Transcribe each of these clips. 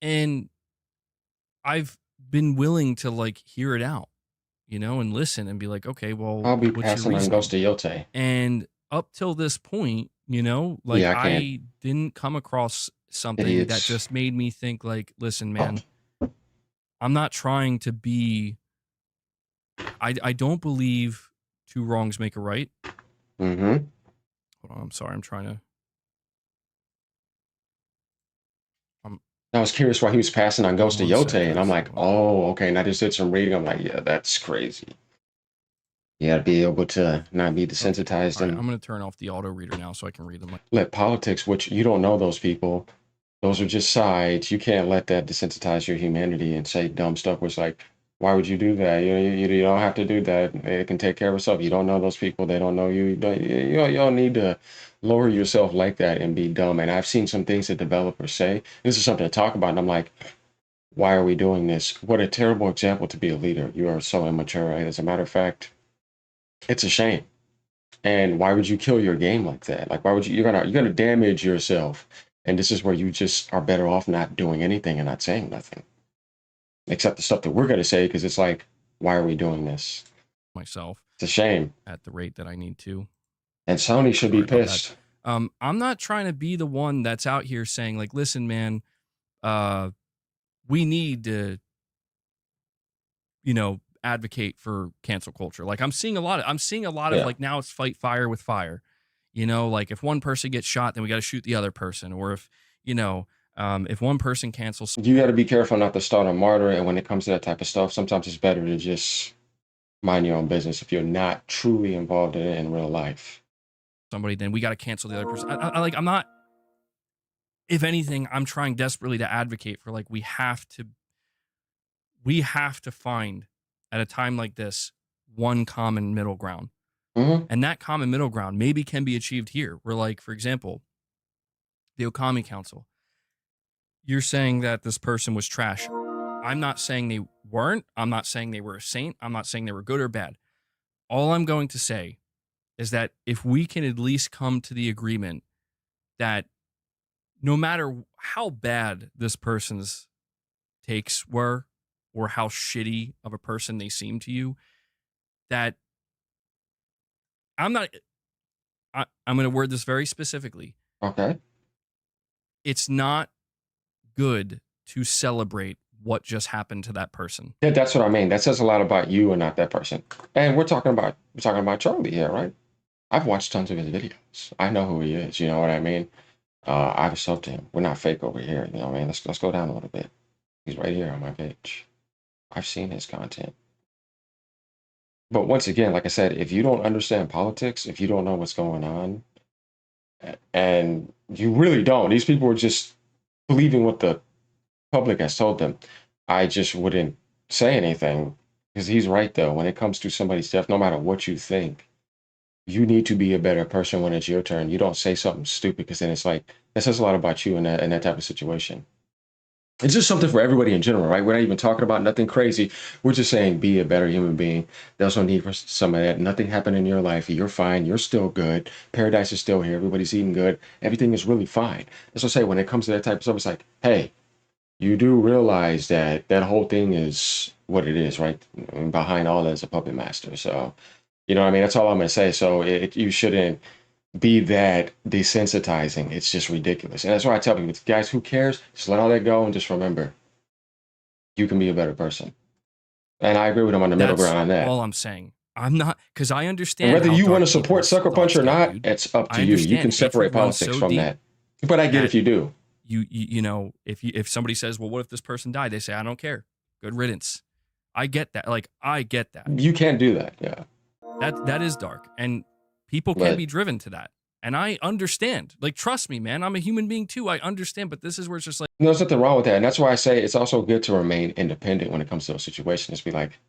And I've been willing to like hear it out, and listen and be like, okay, well, I'll be what's your passing on Ghost reasoning? to Yotei. And up till this point, like Yeah, I can't. I didn't come across something that Idiots. just made me think like, listen, man, I'm not trying to be I don't believe two wrongs make a right. Mm-hmm. Hold on, I'm sorry, I'm trying to um I was curious why he was passing on give me Ghost to one sec, Yotei, and I'm guys. like, Hold on. oh, okay. And I just did some reading. I'm like, yeah, that's crazy. You gotta be able to not be Okay. desensitized All right, I'm and gonna turn off the auto reader now so I can read them. Like, let politics, which you don't know those people, those are just sides. You can't let that desensitize your humanity and say dumb stuff. Which like, why would you do that? You don't have to do that. It can take care of itself. You don't know those people. They don't know you. You don't need to lower yourself like that and be dumb. And I've seen some things that developers say. This is something to talk about, and I'm like, why are we doing this? What a terrible example to be a leader. You are so immature. Right? As a matter of fact, it's a shame. And why would you kill your game like that? Like, why would you're gonna damage yourself? And this is where you just are better off not doing anything and not saying nothing, except the stuff that we're gonna say, because it's like, why are we doing this? myself It's a shame. at the rate that I need to. And Sony should be Sorry about that. pissed. I'm not trying to be the one that's out here saying like, listen, man, uh, we need to, advocate for cancel culture. Like I'm seeing a lot of Yeah. like now it's fight fire with fire. Like if one person gets shot, then we got to shoot the other person. Or if one person cancels, You got to be careful not to start a martyr. And when it comes to that type of stuff, sometimes it's better to just mind your own business if you're not truly involved in it in real life. somebody, then we got to cancel the other person. I'm not. If anything, I'm trying desperately to advocate for like we have to find at a time like this one common middle ground. Hmm. And that common middle ground maybe can be achieved here. Where, like, for example, the Okami Council, you're saying that this person was trash. I'm not saying they weren't. I'm not saying they were a saint. I'm not saying they were good or bad. All I'm going to say is that if we can at least come to the agreement that no matter how bad this person's takes were or how shitty of a person they seem to you, that I'm not, I'm going to word this very specifically. Okay. It's not good to celebrate what just happened to that person. Yeah, that's what I mean. That says a lot about you and not that person. And we're talking about Charlie here, right? I've watched tons of his videos. I know who he is. You know what I mean? I've subbed to him. We're not fake over here. You know what I mean? Let's go down a little bit. He's right here on my page. I've seen his content. But once again, like I said, if you don't understand politics, if you don't know what's going on, and you really don't, these people are just believing what the public has told them. I just wouldn't say anything because he's right though. When it comes to somebody's death, no matter what you think, you need to be a better person when it's your turn. You don't say something stupid because then it's like that says a lot about you in that type of situation. It's just something for everybody in general, right? We're not even talking about nothing crazy. We're just saying be a better human being. There's no need for some of that. Nothing happened in your life. You're fine. You're still good. Paradise is still here. Everybody's eating good. Everything is really fine. That's what I say. When it comes to that type of stuff, it's like, hey, you do realize that that whole thing is what it is, right? And behind all that is a puppet master. So, you know what I mean? That's all I'm going to say. So you shouldn't be that desensitizing. It's just ridiculous. And that's why I tell people, guys, who cares? Just let all that go and just remember, you can be a better person. And I agree with him on the middle That's ground on that. all I'm saying. I'm not, because I And understand whether how you want to dark support people's Sucker Punch thoughts or get, not, dude. it's up to I you. You can understand separate hatred runs politics so from deep that. But I get if that you do. if somebody says, well, what if this person died? They say, I don't care. Good riddance. I get that. Like, I get that. You can't do that. Yeah. That is dark, and people can But be driven to that. And I understand. Like, trust me, man. I'm a human being too. I understand. But this is where it's just like, there's nothing wrong with that. And that's why I say it's also good to remain independent when it comes to a situation. Just be like,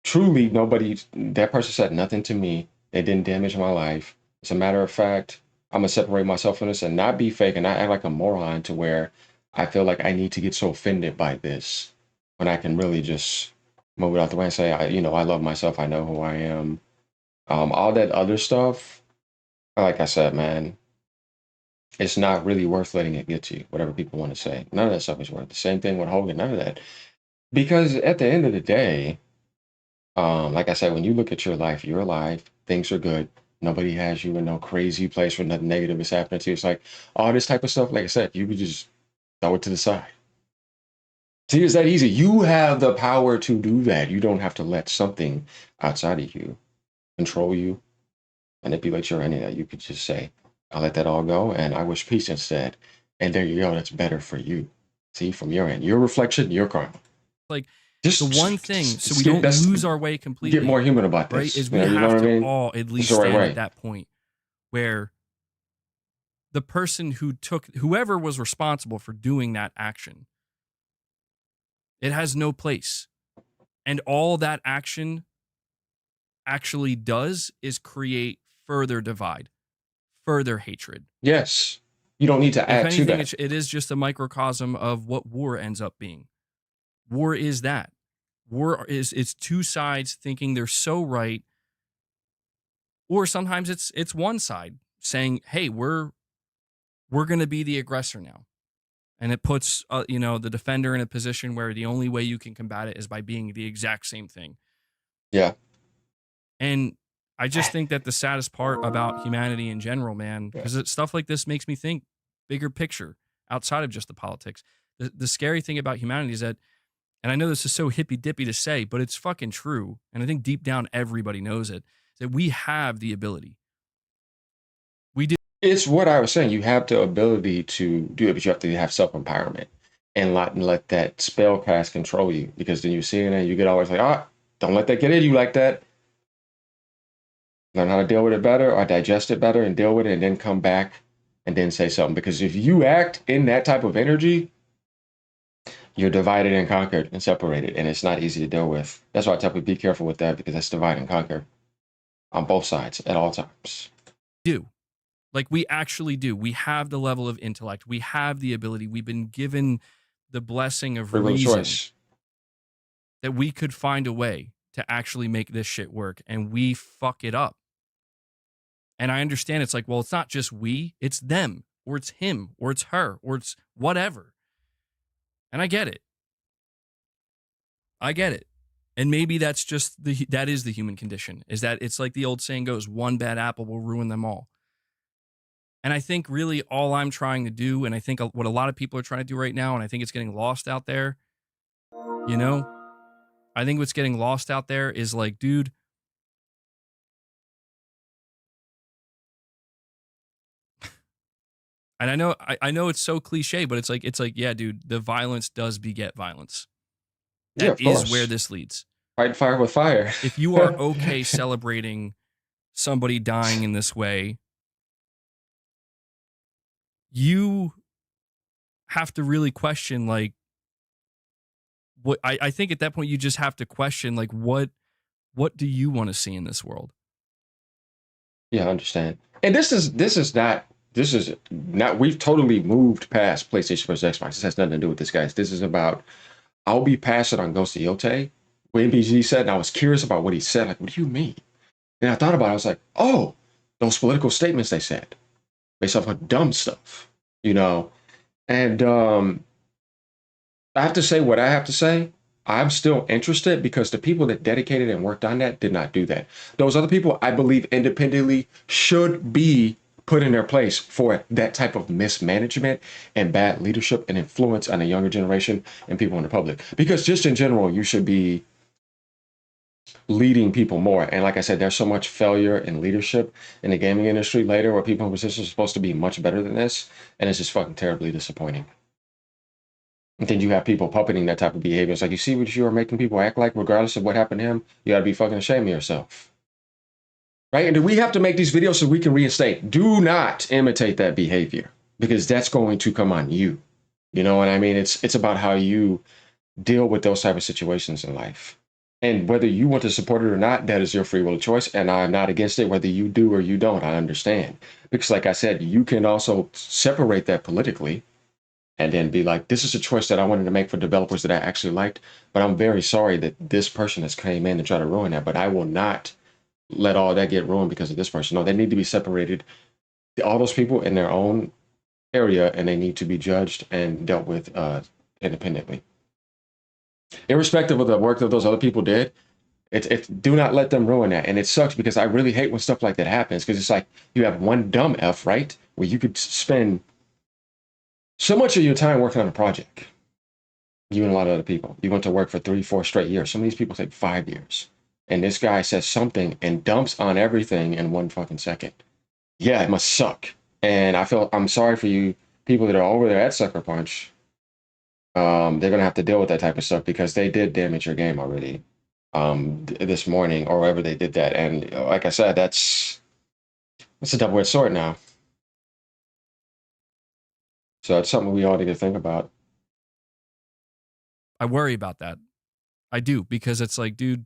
truly, nobody, that person said nothing to me. They didn't damage my life. As a matter of fact, I'm going to separate myself from this and not be fake and not act like a moron to where I feel like I need to get so offended by this when I can really just move it out the way and say, I love myself. I know who I am. All that other stuff, like I said, man, It's not really worth letting it get to you, whatever people want to say. None of that stuff is worth. The same thing with Hogan, none of that. Because at the end of the day, like I said, when you look at your life, you're alive, things are good. Nobody has you in no crazy place where nothing negative is happening to you. It's like all this type of stuff, like I said, you could just throw it to the side. See, it's that easy. You have the power to do that. You don't have to let something outside of you control you, manipulate you, or any of that. You could just say, I'll let that all go and I wish peace instead. And there you go. That's better for you. See, from your end, your reflection, your karma. Like Just, the one thing, so we get, don't lose our way get completely, more human about right? this. Is You we know have what I to mean? all at It's least the right stand way. at that point where the person who took whoever was responsible for doing that action, it has no place. And all that action actually does is create further divide, further hatred. Yes. You don't need to If add to anything, that. it is just a microcosm of what war ends up being. War is that. War is it's two sides thinking they're so right, or sometimes it's one side saying, "Hey, we're going to be the aggressor now." And it puts the defender in a position where the only way you can combat it is by being the exact same thing. Yeah. And I just think that the saddest part about humanity in general, man, Yeah. because stuff like this makes me think bigger picture outside of just the politics. The scary thing about humanity is that, and I know this is so hippy dippy to say, but it's fucking true. And I think deep down everybody knows it, that we have the ability. We do. It's what I was saying. You have the ability to do it, but you have to have self empowerment and not let that spell cast control you. Because then you see it and you get always like, don't let that get in you like that. Learn how to deal with it better or digest it better and deal with it and then come back and then say something. Because if you act in that type of energy, you're divided and conquered and separated, and it's not easy to deal with. That's why I tell people be careful with that because that's divide and conquer on both sides at all times. do. Like we actually do. We have the level of intellect. We have the ability. We've been given the blessing of Free will of reason choice. that we could find a way to actually make this shit work, and we fuck it up. And I understand it's like, well, it's not just we, it's them, or it's him, or it's her, or it's whatever. And I get it. I get it. And maybe that's just that is the human condition, is that it's like the old saying goes, one bad apple will ruin them all. And I think really all I'm trying to do, and I think what a lot of people are trying to do right now, and I think it's getting lost out there, I think what's getting lost out there is like, dude, and I know it's so cliche, but it's like, yeah, dude, the violence does beget violence. Yeah, That of is where course. this leads. Fight fire with fire. If you are okay celebrating somebody dying in this way, you have to really question like what I think at that point you just have to question like what do you want to see in this world? Yeah, I understand. And this is not we've totally moved past PlayStation versus Xbox. This has nothing to do with this, guys. This is about I'll be passionate on Ghost of Yotei. What MBG said, and I was curious about what he said. Like, what do you mean? And I thought about it, I was like, oh, those political statements they said, based off of dumb stuff, you know. And I have to say what I have to say. I'm still interested because the people that dedicated and worked on that did not do that. Those other people, I believe, independently should be put in their place for that type of mismanagement and bad leadership and influence on a younger generation and people in the public. Because just in general, you should be leading people more. And like I said, there's so much failure in leadership in the gaming industry later where people in positions are supposed to be much better than this. And it's just fucking terribly disappointing. And then you have people puppeting that type of behavior. It's like, you see what you are making people act like, regardless of what happened to him? You got to be fucking ashamed of yourself. Right? And we have to make these videos so we can reinstate. Do not imitate that behavior because that's going to come on you. You know what I mean? It's about how you deal with those type of situations in life. And whether you want to support it or not, that is your free will of choice. And I'm not against it, whether you do or you don't. I understand. Because like I said, you can also separate that politically and then be like, this is a choice that I wanted to make for developers that I actually liked, but I'm very sorry that this person has came in and tried to ruin that, but I will not let all that get ruined because of this person. No, they need to be separated. All those people in their own area, and they need to be judged and dealt with independently, irrespective of the work that those other people did. It's do not let them ruin that. And it sucks because I really hate when stuff like that happens, because it's like you have one dumb F, right? Where you could spend so much of your time working on a project. You and a lot of other people. You went to work for 3, 4 straight years. Some of these people take 5 years. And this guy says something and dumps on everything in 1 fucking second. Yeah, it must suck. And I'm sorry for you people that are over there at Sucker Punch. They're gonna have to deal with that type of stuff because they did damage your game already. This morning or wherever they did that. And like I said, that's a double-edged sword now. So it's something we all need to think about. I worry about that. I do, because it's like, dude,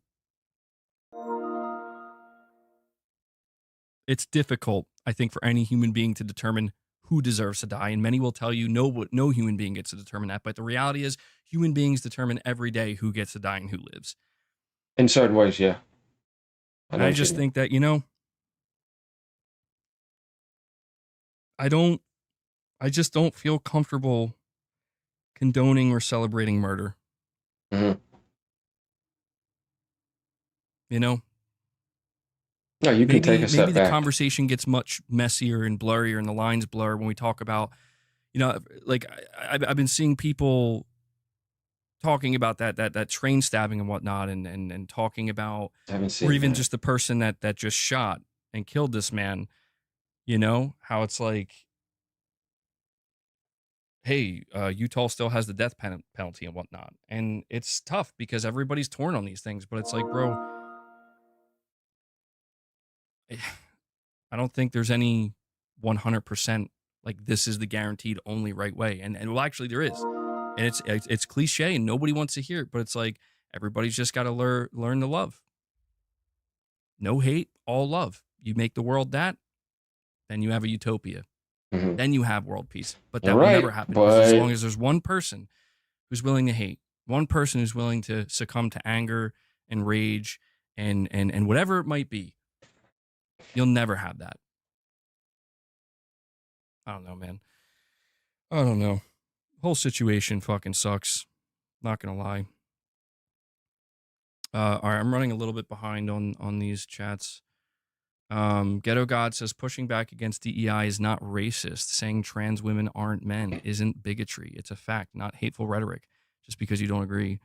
it's difficult, I think, for any human being to determine who deserves to die. And many will tell you no human being gets to determine that. But the reality is human beings determine every day who gets to die and who lives. In certain ways, yeah. And I just think that, I just don't feel comfortable condoning or celebrating murder. Mm-hmm. No, you can take a step maybe the back. conversation gets much messier and blurrier and the lines blur when we talk about, like I've been seeing people talking about that train stabbing and whatnot, and talking about, I haven't seen or even that. just the person that just shot and killed this man, how it's like, hey, Utah still has the death penalty and whatnot. And it's tough because everybody's torn on these things, but it's like, bro, I don't think there's any 100% like this is the guaranteed only right way. And well, actually there is. And it's cliche and nobody wants to hear it, but it's like everybody's just got to learn to love. No hate, all love. You make the world that, then you have a utopia. Mm-hmm. Then you have world peace. But that You're will right, never happen, because as long as there's one person who's willing to hate, one person who's willing to succumb to anger and rage and whatever it might be, you'll never have that. I don't know, man. I don't know. Whole situation fucking sucks. Not gonna lie. All right, I'm running a little bit behind on these chats. Ghetto God says pushing back against DEI is not racist. Saying trans women aren't men isn't bigotry. It's a fact, not hateful rhetoric. Just because you don't agree.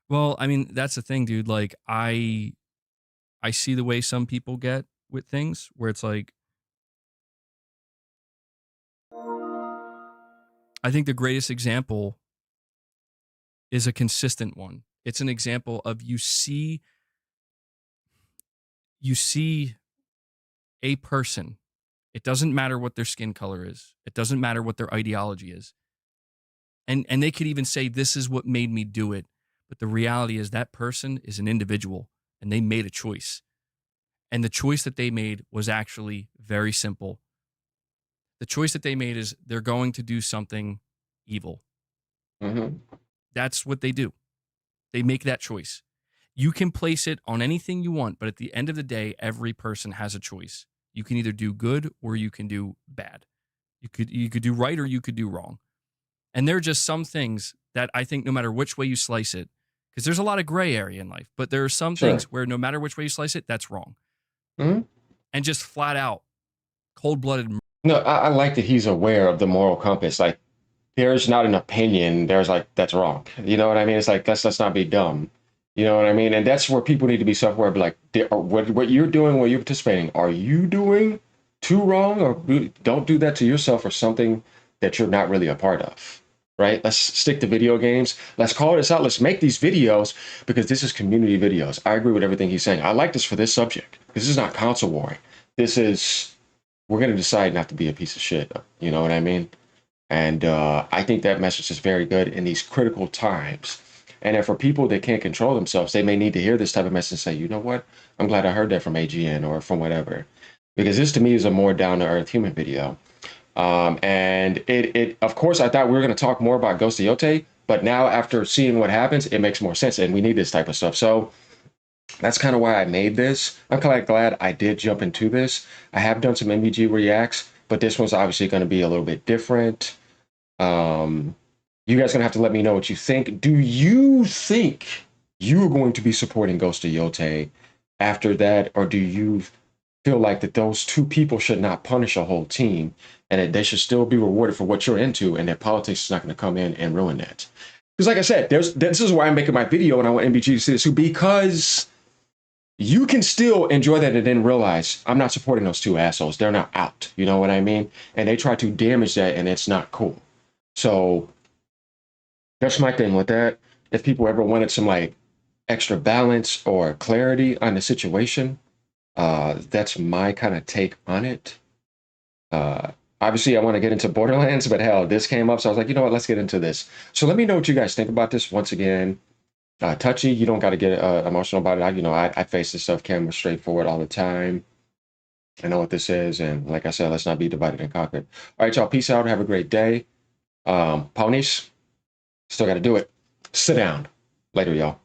Well, I mean, that's the thing, dude. Like, I see the way some people get with things, where it's like, I think the greatest example is a consistent one. It's an example of you see a person. It doesn't matter what their skin color is. It doesn't matter what their ideology is. And they could even say, this is what made me do it. But the reality is that person is an individual and they made a choice. And the choice that they made was actually very simple. The choice that they made is they're going to do something evil. Mm-hmm. That's what they do. They make that choice. You can place it on anything you want, but at the end of the day, every person has a choice. You can either do good or you can do bad. You could do right or you could do wrong. And there are just some things that I think no matter which way you slice it, because there's a lot of gray area in life, but there are some things where no matter which way you slice it, that's wrong. Mm-hmm. And just flat out, cold-blooded. No, I like that he's aware of the moral compass. Like, there's not an opinion. There's like, that's wrong. You know what I mean? It's like, let's not be dumb. You know what I mean? And that's where people need to be self-aware. Like, what you're doing, what you're participating, are you doing too wrong? Or don't do that to yourself or something that you're not really a part of, right? Let's stick to video games. Let's call this out. Let's make these videos because this is community videos. I agree with everything he's saying. I like this for this subject because this is not console warring. This is, we're going to decide not to be a piece of shit. You know what I mean? And I think that message is very good in these critical times. And then for people that can't control themselves, they may need to hear this type of message and say, you know what? I'm glad I heard that from AGN or from whatever. Because this to me is a more down-to-earth human video. And it of course, I thought we were going to talk more about Ghost of Yotei, but now after seeing what happens, it makes more sense. And we need this type of stuff. So that's kind of why I made this. I'm kind of glad I did jump into this. I have done some MBG reacts. but this one's obviously going to be a little bit different. You guys gonna have to let me know what you think. Do you think you're going to be supporting Ghost of Yotei after that, or do you feel like that those two people should not punish a whole team and that they should still be rewarded for what you're into, and that politics is not going to come in and ruin that? Because, like I said, this is why I'm making my video, and I want MBG to see this too, because you can still enjoy that and then realize I'm not supporting those two assholes. They're not out. You know what I mean? And they try to damage that, and it's not cool. So that's my thing with that. If people ever wanted some like extra balance or clarity on the situation, that's my kind of take on it. Obviously, I want to get into Borderlands, but hell, this came up, so I was like, you know what, let's get into this. So let me know what you guys think about this. Once again, touchy, you don't got to get emotional about it. I face this stuff camera straightforward all the time. I know what this is, and like I said, let's not be divided and conquered. All right, y'all, peace out. Have a great day. Ponies, still got to do it. Sit down. Later, y'all.